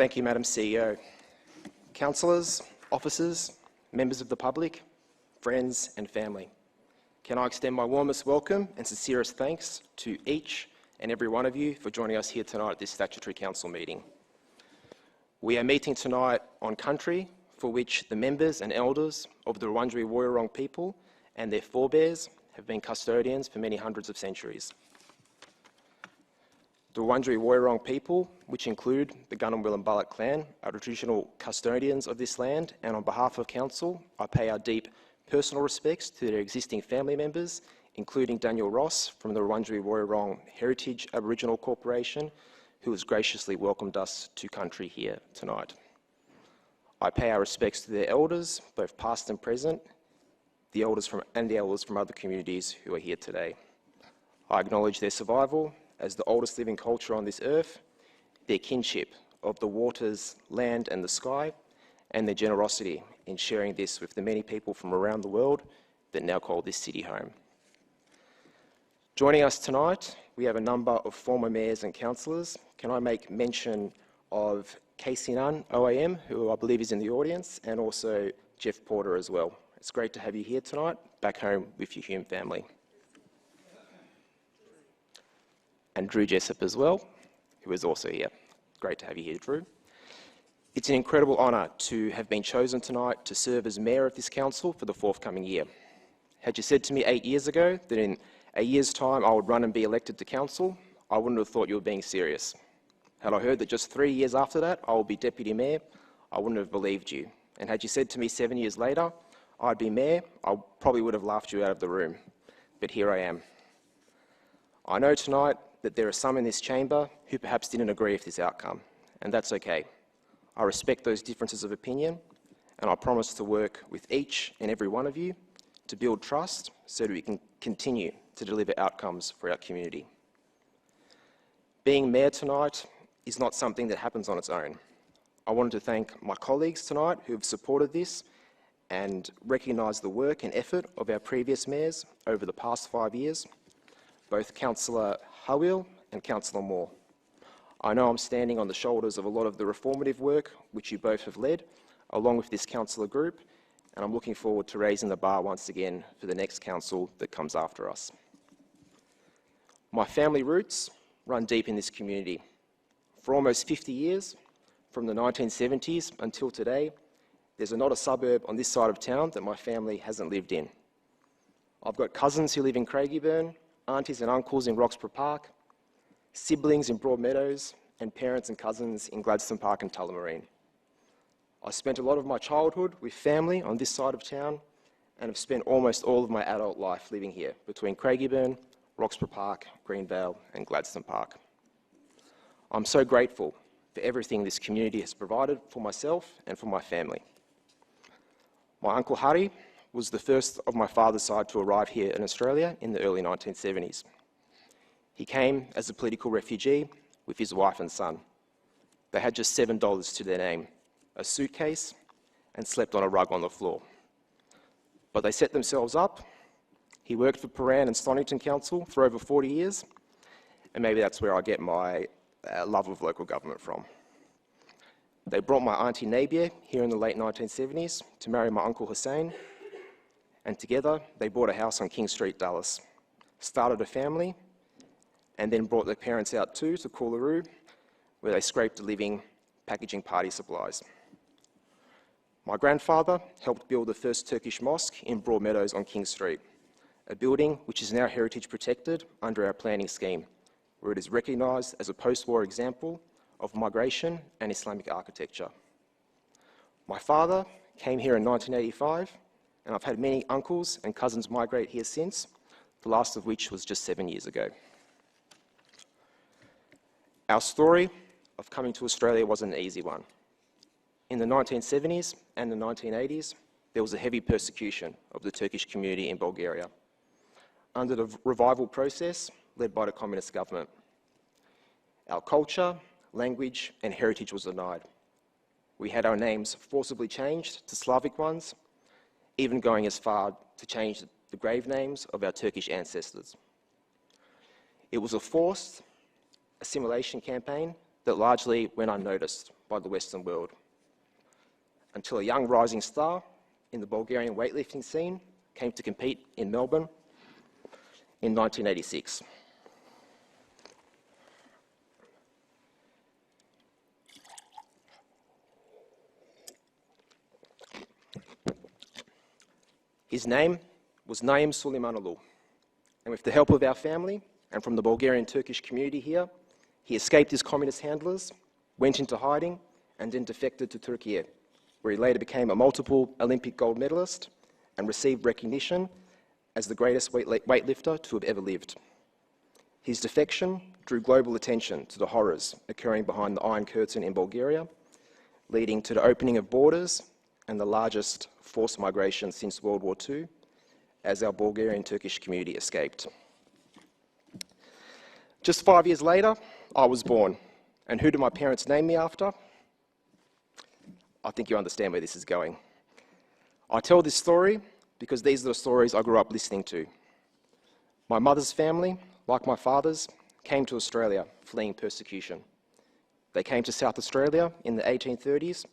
Thank you, Madam CEO. Councillors, officers, members of the public, friends and family, can I extend my warmest welcome and sincerest thanks to each and every one of you for joining us here tonight at this Statutory Council meeting. We are meeting tonight on country for which the members and elders of the Wurundjeri Woiwurrung people and their forebears have been custodians for many hundreds of centuries. The Wurundjeri Woiwurrung people, which include the Gunnerwil and Bullock clan, are the traditional custodians of this land, and on behalf of Council, I pay our deep personal respects to their existing family members, including Daniel Ross from the Wurundjeri Woiwurrung Heritage Aboriginal Corporation, who has graciously welcomed us to country here tonight. I pay our respects to their elders, both past and present, the elders from other communities who are here today. I acknowledge their survival as the oldest living culture on this earth, their kinship of the waters, land and the sky, and their generosity in sharing this with the many people from around the world that now call this city home. Joining us tonight, we have a number of former mayors and councillors. Can I make mention of Casey Nunn, OAM, who I believe is in the audience, and also Jeff Porter as well. It's great to have you here tonight, back home with your Hume family. And Drew Jessup as well, who is also here. Great to have you here, Drew. It's an incredible honour to have been chosen tonight to serve as Mayor of this council for the forthcoming year. Had you said to me 8 years ago that in a year's time I would run and be elected to council, I wouldn't have thought you were being serious. Had I heard that just 3 years after that I will be Deputy Mayor, I wouldn't have believed you. And had you said to me 7 years later I'd be Mayor, I probably would have laughed you out of the room. But here I am. I know tonight that there are some in this chamber who perhaps didn't agree with this outcome, and that's okay. I respect those differences of opinion, and I promise to work with each and every one of you to build trust so that we can continue to deliver outcomes for our community. Being Mayor tonight is not something that happens on its own. I wanted to thank my colleagues tonight who have supported this and recognise the work and effort of our previous mayors over the past 5 years, both Councillor Howell and Councillor Moore. I know I'm standing on the shoulders of a lot of the reformative work which you both have led, along with this councillor group, and I'm looking forward to raising the bar once again for the next council that comes after us. My family roots run deep in this community. For almost 50 years, from the 1970s until today, there's not a suburb on this side of town that my family hasn't lived in. I've got cousins who live in Craigieburn, aunties and uncles in Roxburgh Park, siblings in Broadmeadows, and parents and cousins in Gladstone Park and Tullamarine. I spent a lot of my childhood with family on this side of town and have spent almost all of my adult life living here between Craigieburn, Roxburgh Park, Greenvale and Gladstone Park. I'm so grateful for everything this community has provided for myself and for my family. My Uncle Harry was the first of my father's side to arrive here in Australia in the early 1970s. He came as a political refugee with his wife and son. They had just $7 to their name, a suitcase, and slept on a rug on the floor. But they set themselves up. He worked for Paran and Stonington Council for over 40 years, and maybe that's where I get my love of local government from. They brought my auntie Nabier here in the late 1970s to marry my uncle Hussein, and together they bought a house on King Street, Dallas, started a family, and then brought their parents out too to Coolaroo, where they scraped a living packaging party supplies. My grandfather helped build the first Turkish mosque in Broadmeadows on King Street, a building which is now heritage protected under our planning scheme, where it is recognised as a post-war example of migration and Islamic architecture. My father came here in 1985, and I've had many uncles and cousins migrate here since, the last of which was just 7 years ago. Our story of coming to Australia wasn't an easy one. In the 1970s and the 1980s, there was a heavy persecution of the Turkish community in Bulgaria under the revival process led by the communist government. Our culture, language and heritage was denied. We had our names forcibly changed to Slavic ones, even going as far to change the grave names of our Turkish ancestors. It was a forced assimilation campaign that largely went unnoticed by the Western world, until a young rising star in the Bulgarian weightlifting scene came to compete in Melbourne in 1986. His name was Naim Suleimanoglu, and with the help of our family and from the Bulgarian-Turkish community here, he escaped his communist handlers, went into hiding, and then defected to Turkey, where he later became a multiple Olympic gold medalist and received recognition as the greatest weightlifter to have ever lived. His defection drew global attention to the horrors occurring behind the Iron Curtain in Bulgaria, leading to the opening of borders and the largest forced migration since World War II, as our Bulgarian-Turkish community escaped. Just 5 years later, I was born. And who do my parents name me after? I think you understand where this is going. I tell this story because these are the stories I grew up listening to. My mother's family, like my father's, came to Australia fleeing persecution. They came to South Australia in the 1830s,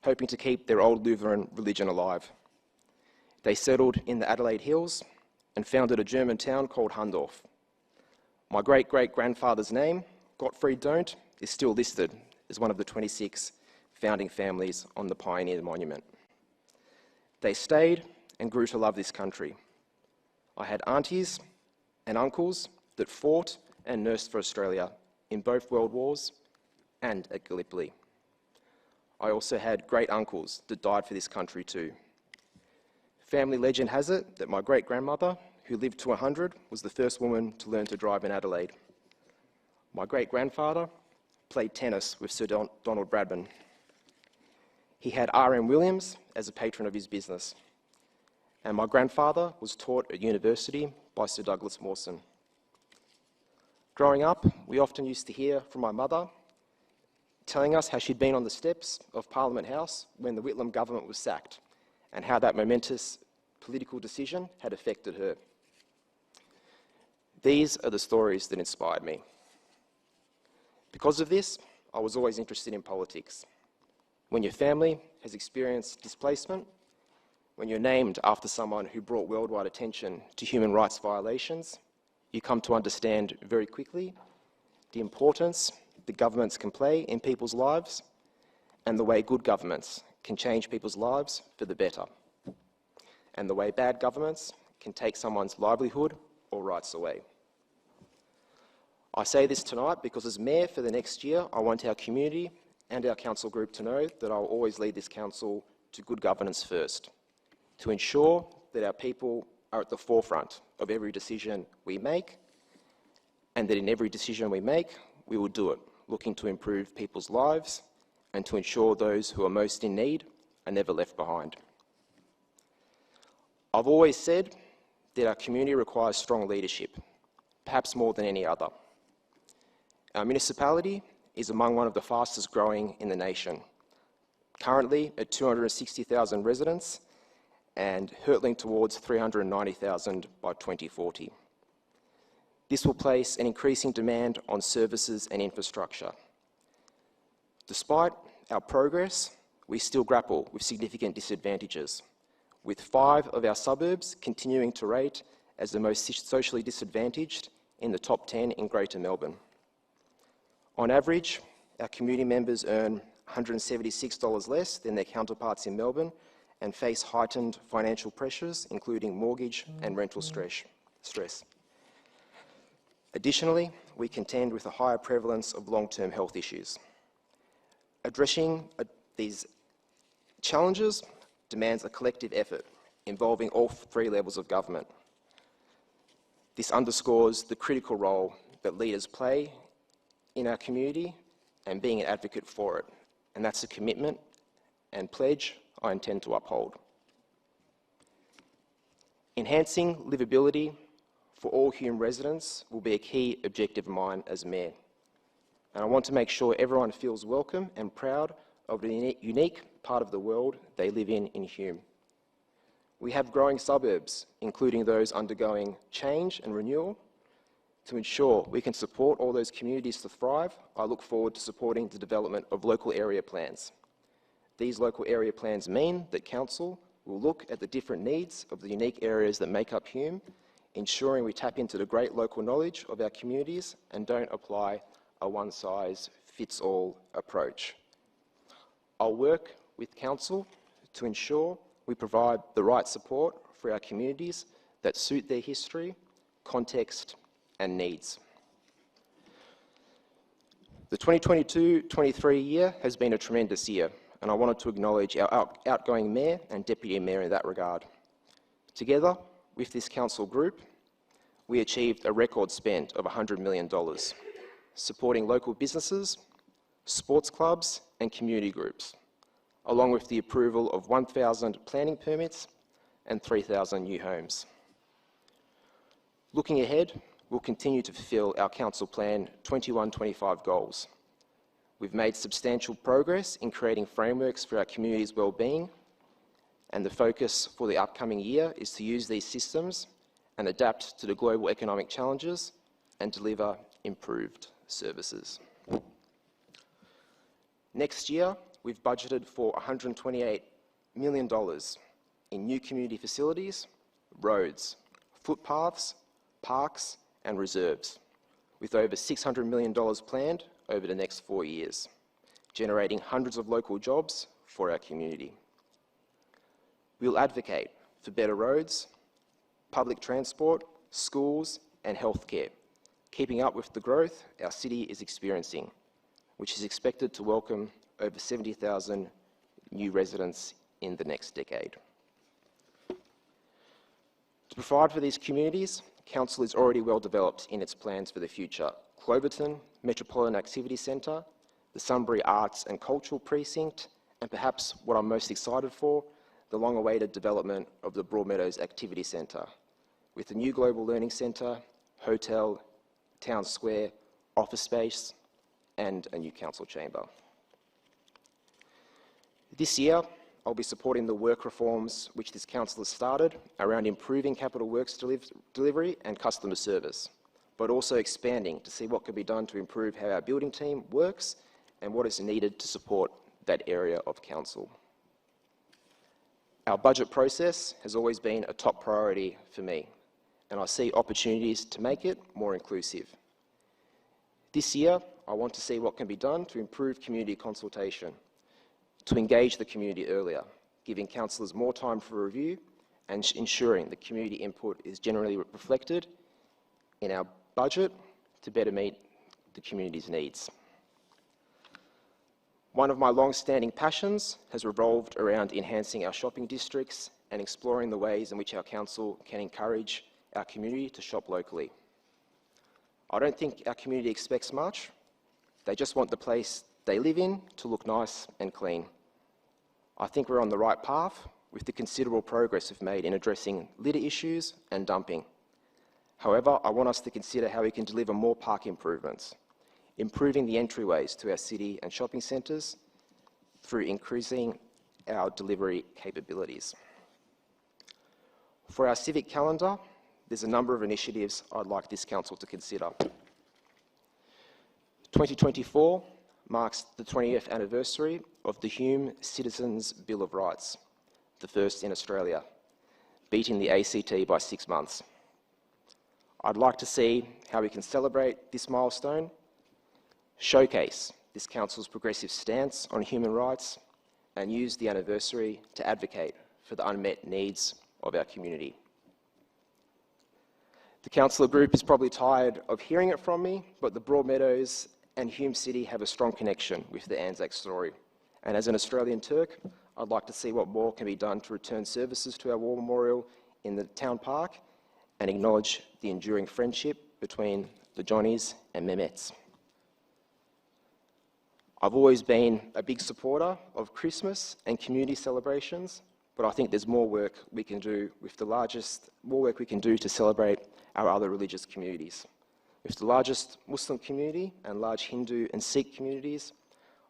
hoping to keep their old Lutheran religion alive. They settled in the Adelaide Hills and founded a German town called Hundorf. My great-great-grandfather's name, Gottfried Don't, is still listed as one of the 26 founding families on the Pioneer Monument. They stayed and grew to love this country. I had aunties and uncles that fought and nursed for Australia in both World Wars and at Gallipoli. I also had great uncles that died for this country too. Family legend has it that my great-grandmother, who lived to 100, was the first woman to learn to drive in Adelaide. My great-grandfather played tennis with Sir Donald Bradman. He had R.M. Williams as a patron of his business. And my grandfather was taught at university by Sir Douglas Mawson. Growing up, we often used to hear from my mother telling us how she'd been on the steps of Parliament House when the Whitlam government was sacked, and how that momentous political decision had affected her. These are the stories that inspired me. Because of this, I was always interested in politics. When your family has experienced displacement, when you're named after someone who brought worldwide attention to human rights violations, you come to understand very quickly the importance that governments can play in people's lives and the way good governments can change people's lives for the better, and the way bad governments can take someone's livelihood or rights away. I say this tonight because as Mayor for the next year, I want our community and our council group to know that I will always lead this council to good governance first, to ensure that our people are at the forefront of every decision we make, and that in every decision we make, we will do it looking to improve people's lives and to ensure those who are most in need are never left behind. I've always said that our community requires strong leadership, perhaps more than any other. Our municipality is among one of the fastest growing in the nation, currently at 260,000 residents and hurtling towards 390,000 by 2040. This will place an increasing demand on services and infrastructure. Despite our progress, we still grapple with significant disadvantages, with 5 of our suburbs continuing to rate as the most socially disadvantaged in the top 10 in Greater Melbourne. On average, our community members earn $176 less than their counterparts in Melbourne and face heightened financial pressures, including mortgage and rental stress. Additionally, we contend with a higher prevalence of long-term health issues. Addressing these challenges demands a collective effort involving all 3 levels of government. This underscores the critical role that leaders play in our community and being an advocate for it, and that's a commitment and pledge I intend to uphold. Enhancing livability for all Hume residents will be a key objective of mine as Mayor, and I want to make sure everyone feels welcome and proud of the unique part of the world they live in Hume. We have growing suburbs, including those undergoing change and renewal, To ensure we can support all those communities to thrive, I look forward to supporting the development of local area plans. These local area plans mean that Council will look at the different needs of the unique areas that make up Hume, ensuring we tap into the great local knowledge of our communities and don't apply a one-size-fits-all approach. I'll work with Council to ensure we provide the right support for our communities that suit their history, context and needs. The 2022-23 year has been a tremendous year, and I wanted to acknowledge our outgoing Mayor and Deputy Mayor in that regard. Together with this Council group, we achieved a record spend of $100 million, supporting local businesses, sports clubs and community groups, along with the approval of 1,000 planning permits and 3,000 new homes. Looking ahead, we'll continue to fulfil our Council Plan 21-25 goals. We've made substantial progress in creating frameworks for our community's well-being, and the focus for the upcoming year is to use these systems and adapt to the global economic challenges and deliver improved services. Next year, we've budgeted for $128 million in new community facilities, roads, footpaths, parks and reserves, with over $600 million planned over the next 4 years, generating hundreds of local jobs for our community. We'll advocate for better roads, public transport, schools and healthcare, keeping up with the growth our city is experiencing, which is expected to welcome over 70,000 new residents in the next decade. To provide for these communities, Council is already well developed in its plans for the future. Cloverton Metropolitan Activity Centre, the Sunbury Arts and Cultural Precinct, and perhaps what I'm most excited for, the long-awaited development of the Broadmeadows Activity Centre, with the new Global Learning Centre, hotel, town square, office space, and a new council chamber. This year, I'll be supporting the work reforms which this council has started around improving capital works delivery and customer service, but also expanding to see what can be done to improve how our building team works and what is needed to support that area of council. Our budget process has always been a top priority for me, and I see opportunities to make it more inclusive. This year, I want to see what can be done to improve community consultation, to engage the community earlier, giving councillors more time for review and ensuring the community input is generally reflected in our budget to better meet the community's needs. One of my long-standing passions has revolved around enhancing our shopping districts and exploring the ways in which our council can encourage our community to shop locally. I don't think our community expects much. They just want the place they live in to look nice and clean. I think we're on the right path with the considerable progress we've made in addressing litter issues and dumping. However, I want us to consider how we can deliver more park improvements, improving the entryways to our city and shopping centres through increasing our delivery capabilities. For our civic calendar, there's a number of initiatives I'd like this council to consider. 2024 marks the 20th anniversary of the Hume Citizens' Bill of Rights, the first in Australia, beating the ACT by 6 months. I'd like to see how we can celebrate this milestone, showcase this council's progressive stance on human rights, and use the anniversary to advocate for the unmet needs of our community. The councillor group is probably tired of hearing it from me, but the Broadmeadows and Hume City have a strong connection with the Anzac story. And as an Australian Turk, I'd like to see what more can be done to return services to our war memorial in the town park and acknowledge the enduring friendship between the Johnnies and Mehmets. I've always been a big supporter of Christmas and community celebrations, but I think there's more work we can do to celebrate our other religious communities. With the largest Muslim community and large Hindu and Sikh communities,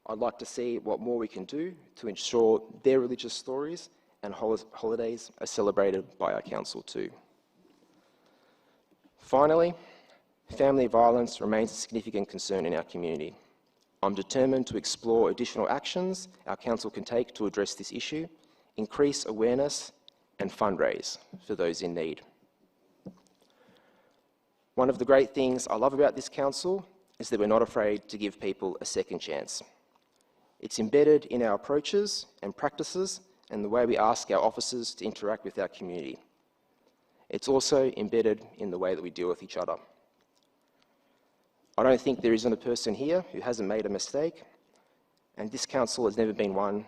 I'd like to see what more we can do to ensure their religious stories and holidays are celebrated by our council too. Finally, Family violence remains a significant concern in our community. I'm determined to explore additional actions our council can take to address this issue, increase awareness and fundraise for those in need. One of the great things I love about this council is that we're not afraid to give people a second chance. It's embedded in our approaches and practices and the way we ask our officers to interact with our community. It's also embedded in the way that we deal with each other. I don't think there isn't a person here who hasn't made a mistake, and this council has never been one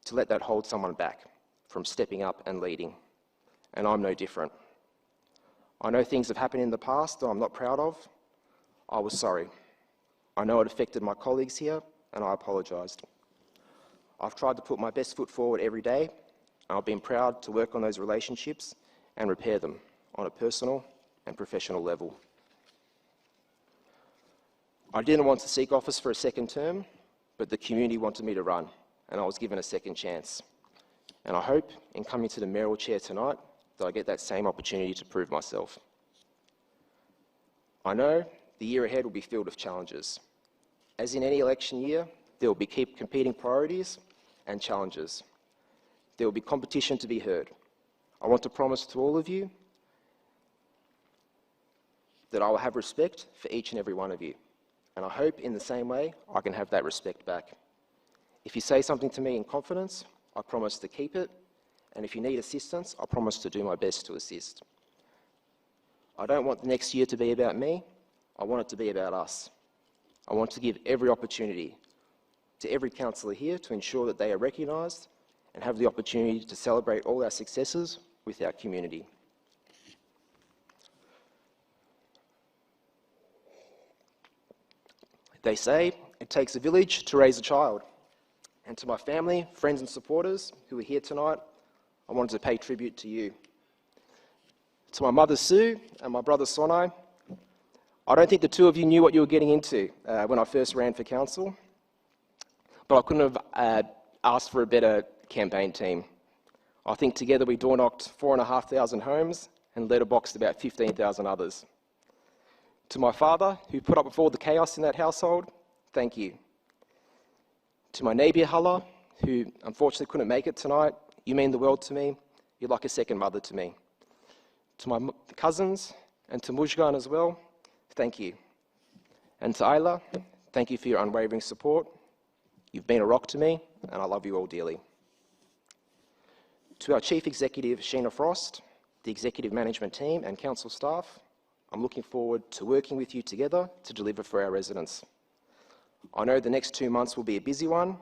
to let that hold someone back from stepping up and leading, and I'm no different. I know things have happened in the past that I'm not proud of. I was sorry. I know it affected my colleagues here, and I apologised. I've tried to put my best foot forward every day, and I've been proud to work on those relationships and repair them on a personal and professional level. I didn't want to seek office for a second term, but the community wanted me to run, and I was given a second chance. And I hope, in coming to the mayoral chair tonight, that I get that same opportunity to prove myself. I know the year ahead will be filled with challenges. As in any election year, there will be competing priorities and challenges. There will be competition to be heard. I want to promise to all of you that I will have respect for each and every one of you. And I hope in the same way I can have that respect back. If you say something to me in confidence, I promise to keep it. And if you need assistance, I promise to do my best to assist. I don't want the next year to be about me. I want it to be about us. I want to give every opportunity to every councillor here to ensure that they are recognised and have the opportunity to celebrate all our successes with our community. They say it takes a village to raise a child. And to my family, friends and supporters who are here tonight, I wanted to pay tribute to you. To my mother Sue and my brother Sonai, I don't think the two of you knew what you were getting into when I first ran for council, but I couldn't have asked for a better campaign team. I think together we door-knocked 4,500 homes and letterboxed about 15,000 others. To my father, who put up with all the chaos in that household, thank you. To my neighbour Hala, who unfortunately couldn't make it tonight, you mean the world to me. You're like a second mother to me. To my cousins and to Mujgan as well, thank you. And to Ayla, thank you for your unwavering support. You've been a rock to me, and I love you all dearly. To our Chief Executive, Sheena Frost, the Executive Management Team and Council staff, I'm looking forward to working with you together to deliver for our residents. I know the next 2 months will be a busy one,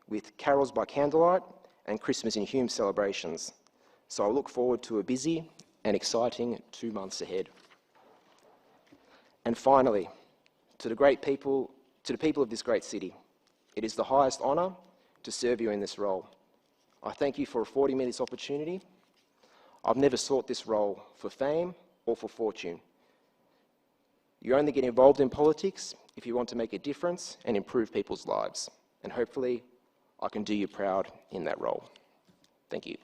with carols by candlelight and Christmas in Hume celebrations. So I look forward to a busy and exciting 2 months ahead. And finally, to the people of this great city, it is the highest honour to serve you in this role. I thank you for affording me this opportunity. I've never sought this role for fame or for fortune. You only get involved in politics if you want to make a difference and improve people's lives. And hopefully, I can do you proud in that role. Thank you.